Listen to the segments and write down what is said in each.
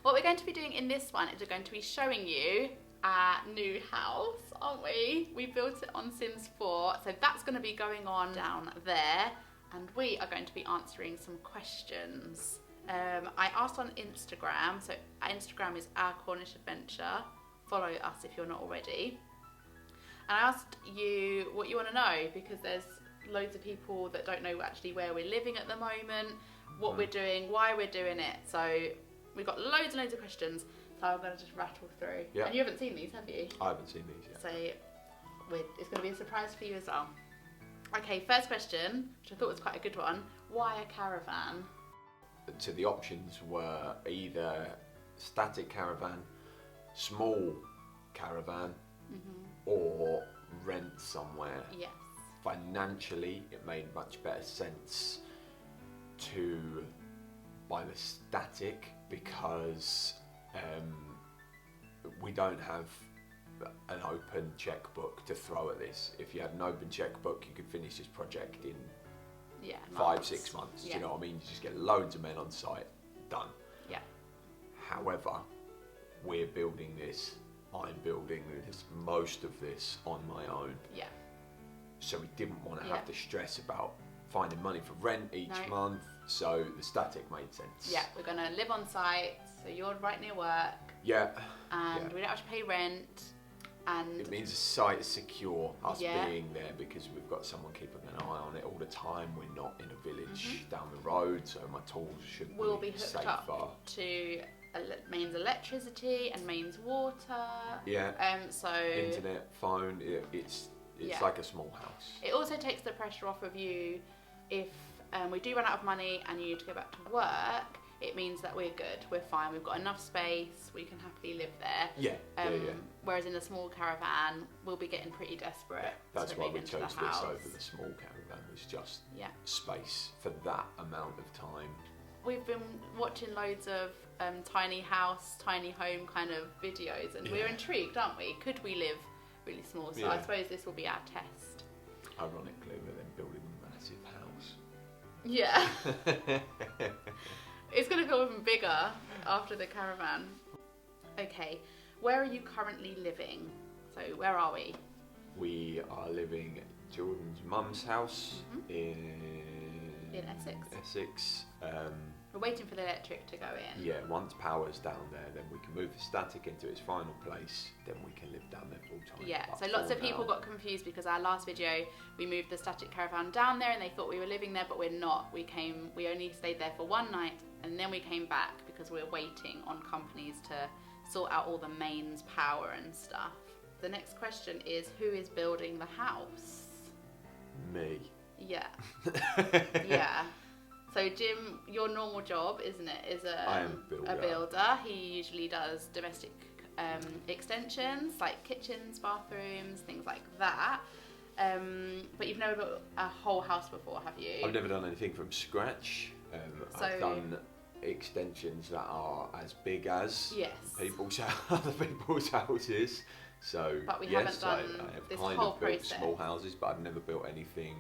What we're going to be doing in this one is we're going to be showing you our new house, aren't we? We built it on Sims 4, so that's going to be going on down there, and we are going to be answering some questions. I asked on Instagram, so our Instagram is our Cornish Adventure. Follow us if you're not already. And I asked you what you want to know, because there's loads of people that don't know actually where we're living at the moment, what we're doing, why we're doing it. So we've got loads and loads of questions, so I'm going to just rattle through. Yeah. And you haven't seen these, have you? I haven't seen these yet. So it's going to be a surprise for you as well. Okay, first question, which I thought was quite a good one. Why a caravan? So the options were either static caravan, small caravan, or rent somewhere. Yes. Financially, it made much better sense to buy the static because we don't have an open checkbook to throw at this. If you had an open checkbook, you could finish this project in 5-6 months. Yeah. Do you know what I mean? You just get loads of men on site, done. Yeah. However, we're building this, I'm building this, most of this on my own. Yeah. So we didn't want to have the stress about finding money for rent each month, so the static made sense. Yeah, we're going to live on site, so you're right near work. Yeah. And we don't have to pay rent. And it means the site is secure, us Yeah. being there, because we've got someone keeping an eye on it all the time. We're not in a village down the road, so my tools should we'll be be hooked safer. up to mains electricity and mains water. Yeah. So Internet, phone, it's like a small house. it also takes the pressure off of you if we do run out of money and you need to go back to work. It means that we're good, we're fine, we've got enough space, we can happily live there. Yeah. Whereas in a small caravan, we'll be getting pretty desperate. That's to why move we into chose the this house. over the small caravan, was just space for that amount of time. We've been watching loads of tiny house, tiny home kind of videos, and we're intrigued, aren't we? Could we live really small? So I suppose this will be our test. Ironically, we're then building a massive house. Yeah. It's going to feel even bigger after the caravan. Okay, where are you currently living? So where are we? We are living at Jordan's mum's house in Essex. We're waiting for the electric to go in. Yeah, once power's down there, then we can move the static into its final place, then we can live down there full time. Yeah, But so lots of for people now- got confused because our last video, we moved the static caravan down there and they thought we were living there, but we're not. We only stayed there for one night and then we came back because we were waiting on companies to sort out all the mains, power and stuff. The next question is, who is building the house? Me. Yeah. Yeah. So Jim, your normal job, isn't it, is I am a builder. He usually does domestic extensions, like kitchens, bathrooms, things like that. But you've never built a whole house before, have you? I've never done anything from scratch. I've done extensions that are as big as other people's houses. So but we yes, haven't done I have this kind whole of built process. small houses, but I've never built anything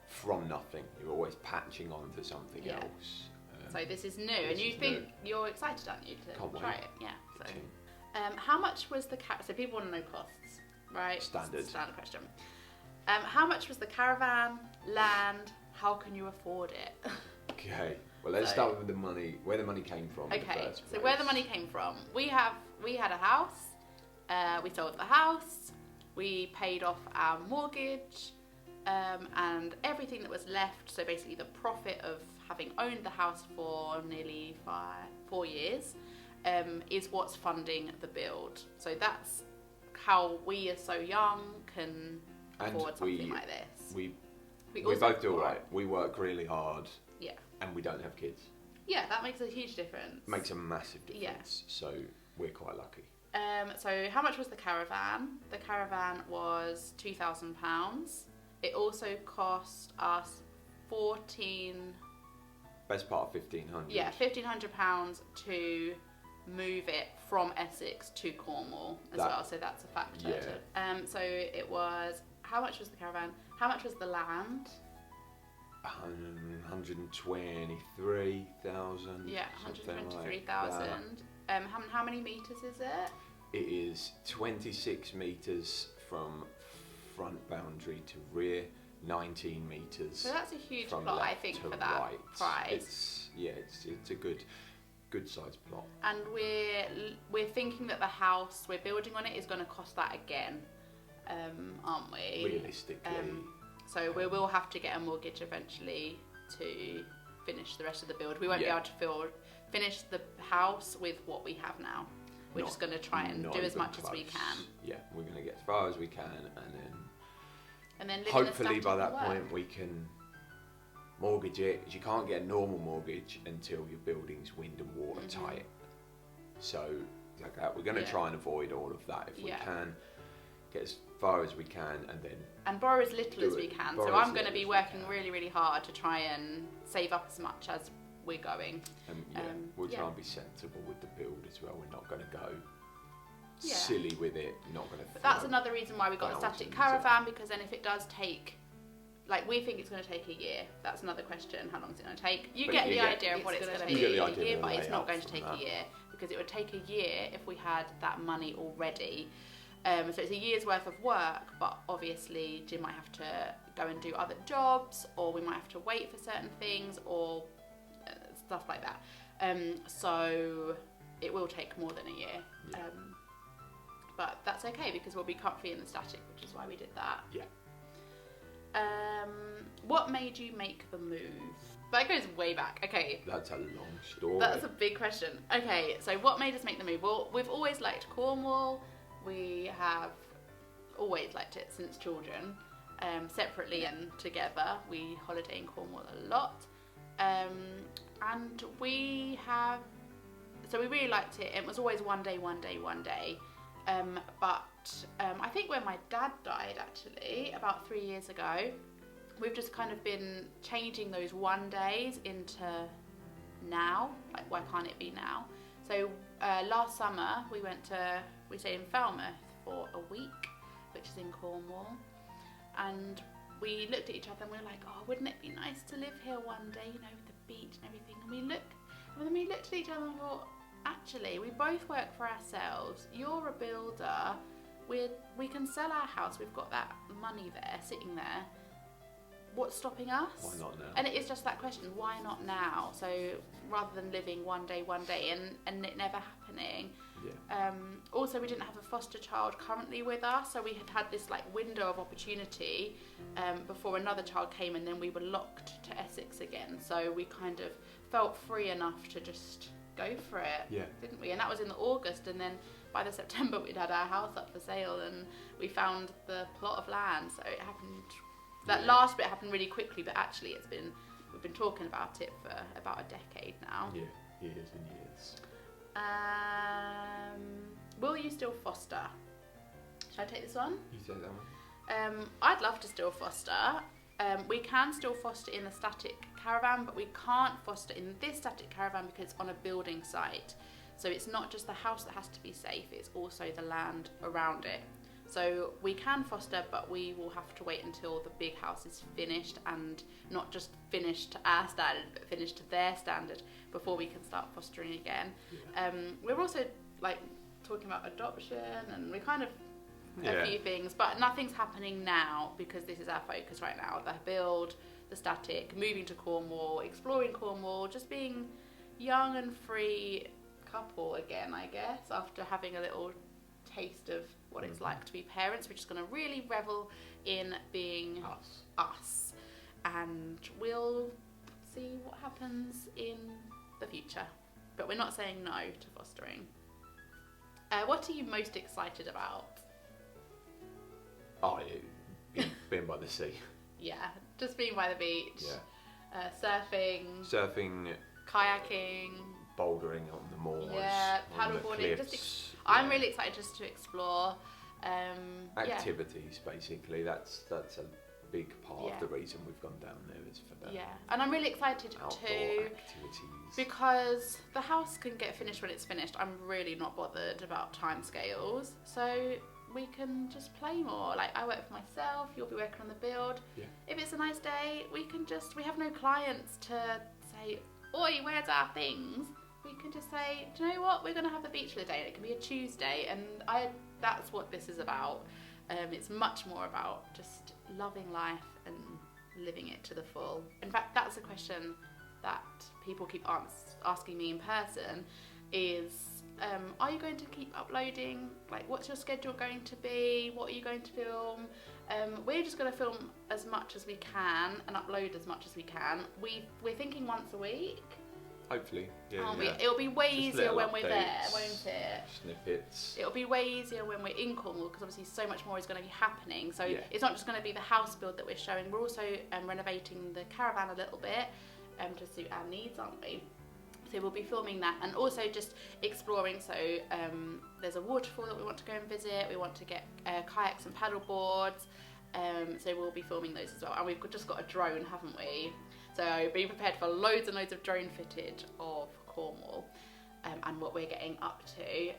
from nothing. You're always patching on to something else. So this is new, and you think you're excited, aren't you, to Can't try wait. it? Yeah. So, how much was the so people want to know costs, right? Standard question. How much was the caravan, land? How can you afford it? Okay. Well, let's start with the money. Where the money came from. In the first so place. where the money came from? We had a house. We sold the house. We paid off our mortgage. And everything that was left, so basically the profit of having owned the house for nearly 4 years, is what's funding the build. So that's how we, as so young, can afford something like this. We both do alright. We work really hard. Yeah. And we don't have kids. Yeah, that makes a huge difference. Makes a massive difference. Yeah. So we're quite lucky. So how much was the caravan? The caravan was £2,000. It also cost us best part of 1,500. Yeah, £1,500 to move it from Essex to Cornwall as well. So that's a factor. Yeah. So it was, how much was the caravan? How much was the land? 123,000. Yeah, 123,000. How many metres is it? It is 26 metres from front boundary to rear, 19 metres. So that's a huge plot, I think, for that right. price. It's a good sized plot. And we're thinking that the house we're building on it is going to cost that again, aren't we? Realistically. So we will have to get a mortgage eventually to finish the rest of the build. We won't be able to finish the house with what we have now. We're just going to try and do as much as we can. Yeah, we're going to get as far as we can, and then hopefully by that point we can mortgage it. You can't get a normal mortgage until your building's wind and watertight. So like that, we're going to try and avoid all of that if we can. Get as far as we can, and borrow as little as we can. So I'm going to be working really, really hard to try and save up as much as we're going. We'll try and be sensible with the build as well. We're not going to go silly with it. Not going to. But that's another reason why we got a static caravan, because then if it does take, like we think it's going to take a year. That's another question. How long is it going to take? You get the idea of what it's going to be a year, but it's not going to take a year, because it would take a year if we had that money already. So it's a year's worth of work, but obviously Jim might have to go and do other jobs, or we might have to wait for certain things, or stuff like that. So it will take more than a year. Yeah. But that's okay, because we'll be comfy in the static, which is why we did that. Yeah. What made you make the move? That goes way back. Okay. That's a long story. That's a big question. Okay, so what made us make the move? Well, we've always liked Cornwall. We have always liked it since children, separately and together. We holiday in Cornwall a lot, and we really liked it. It was always one day. But I think when my dad died, actually, about 3 years ago, we've just kind of been changing those one days into now. Like, why can't it be now? So last summer we stayed in Falmouth for a week, which is in Cornwall, and we looked at each other and we were like, oh, wouldn't it be nice to live here one day, with the beach and everything. And then we looked at each other and thought, actually, we both work for ourselves. You're a builder. We can sell our house. We've got that money there, sitting there. What's stopping us? Why not now? And it is just that question, why not now? So rather than living one day and it never happening. Yeah. Also, we didn't have a foster child currently with us, so we had this like window of opportunity before another child came, and then we were locked to Essex again. So we kind of felt free enough to just go for it, didn't we? And that was in August, and then by the September we'd had our house up for sale, and we found the plot of land. So it happened. That last bit happened really quickly, but actually we've been talking about it for about a decade now. Yeah, years and years. Will you still foster? Should I take this one? You take that one. I'd love to still foster. We can still foster in the static caravan, but we can't foster in this static caravan because it's on a building site. So it's not just the house that has to be safe, it's also the land around it. So we can foster, but we will have to wait until the big house is finished, and not just finished to our standard, but finished to their standard before we can start fostering again. Yeah. We're also like talking about adoption, and we kind of a few things, but nothing's happening now because this is our focus right now. The build, the static, moving to Cornwall, exploring Cornwall, just being young and free couple again, I guess, after having a little taste of what it's like to be parents. We're just going to really revel in being us, and we'll see what happens in the future, but we're not saying no to fostering. What are you most excited about? Being by the sea. Yeah, just being by the beach. Yeah. Surfing, kayaking, bouldering on the moors. Yeah, paddleboarding. I'm really excited just to explore. Activities, basically. That's a big part of the reason we've gone down there, is for that. Yeah, and I'm really excited outdoor too, activities. Because the house can get finished when it's finished. I'm really not bothered about timescales, so we can just play more. Like, I work for myself, you'll be working on the build. Yeah. If it's a nice day, we have no clients to say, oi, where's our things? We can just say, do you know what, we're going to have the beach for the day. And it can be a Tuesday, and that's what this is about. It's much more about just loving life and living it to the full. In fact, that's a question that people keep asking me in person is, are you going to keep uploading? Like, what's your schedule going to be? What are you going to film? We're just going to film as much as we can and upload as much as we can. We're thinking once a week. Hopefully, yeah. Aren't we? It'll be way Just easier when little we're there, updates, won't it? Snippets. It'll be way easier when we're in Cornwall, because obviously so much more is going to be happening. So Yeah. it's not just going to be the house build that we're showing. We're also renovating the caravan a little bit to suit our needs, aren't we? So we'll be filming that, and also just exploring. So there's a waterfall that we want to go and visit. We want to get kayaks and paddle boards. So we'll be filming those as well. And we've just got a drone, haven't we? So be prepared for loads and loads of drone footage of Cornwall and what we're getting up to.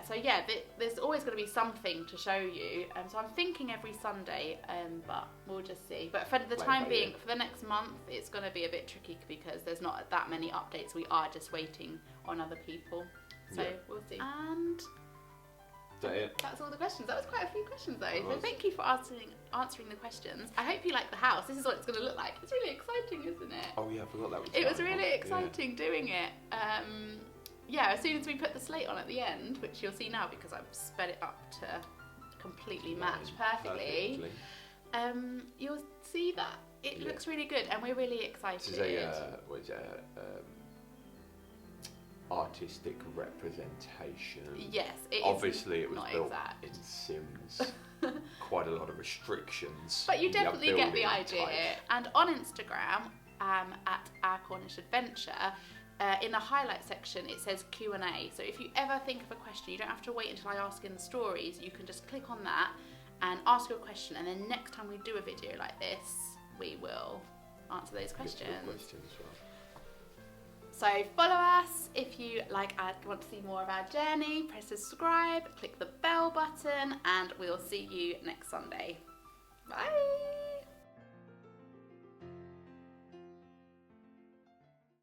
So yeah, there's always going to be something to show you. So I'm thinking every Sunday, but we'll just see. But for the time being, for the next month, it's going to be a bit tricky because there's not that many updates. We are just waiting on other people. So we'll see. And Is that it? that's all the questions. That was quite a few questions though. So thank you for answering the questions. I hope you like the house. This is what it's going to look like. It's really exciting, isn't it? Oh yeah, I forgot that was. It was really exciting doing it. Yeah, as soon as we put the slate on at the end, which you'll see now because I've sped it up to completely match perfectly. You'll see that it looks really good, and we're really excited. This is artistic representation. Yes, it Obviously, it was not built exact. in Sims. Quite a lot of restrictions. But you definitely get the building idea. type. And on Instagram, at our Cornish Adventure, in the highlight section it says Q&A. So if you ever think of a question, you don't have to wait until I ask in the stories. You can just click on that and ask your question, and then next time we do a video like this, we will answer those questions. So follow us if you want to see more of our journey. Press subscribe, click the bell button, and we'll see you next Sunday. Bye.